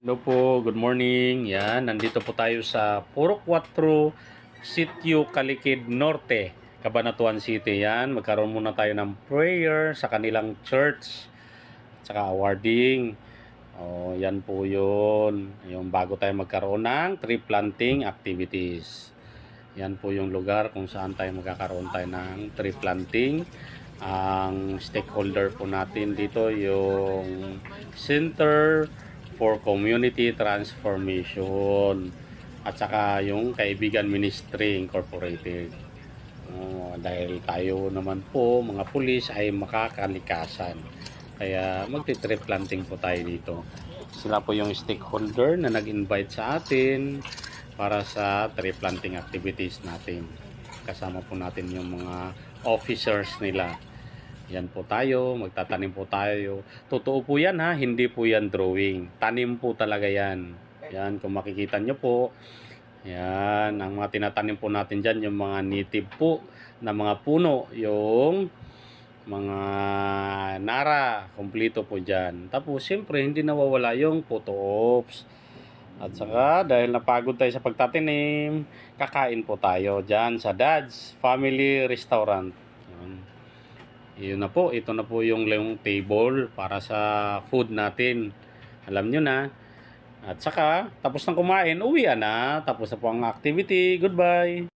Hello po, good morning. Yan, nandito po tayo sa Puro 4, Sitio Calikid Norte, Cabanatuan City. Yan, magkaroon muna tayo ng prayer sa kanilang church, saka awarding. Yan po yun. Yung bago tayo magkaroon ng tree planting activities. Yan po yung lugar kung saan tayo magkakaroon tayo ng tree planting. Ang stakeholder po natin dito yung Center for Community Transformation at saka yung Kaibigan Ministry Incorporated. Dahil tayo naman po mga pulis ay makakalikasan, kaya magti-tree planting po tayo dito. Sila po yung stakeholder na nag-invite sa atin para sa tree planting activities natin. Kasama po natin yung mga officers nila. Yan po tayo, magtatanim po tayo. Totoo po yan ha, hindi po yan drawing. Tanim po talaga yan. Yan, kung makikita nyo po. Yan, ang mga tinatanim po natin dyan, yung mga native po na mga puno. Yung mga nara, kumplito po dyan. Tapos, siyempre, hindi nawawala yung photo ops. At saka, dahil napagod tayo sa pagtatanim, kakain po tayo dyan sa Dad's Family Restaurant. Yan. Yun na po, ito na po yung table para sa food natin. Alam nyo na. At saka, tapos ng kumain, uwi na. Tapos na po ang activity. Goodbye.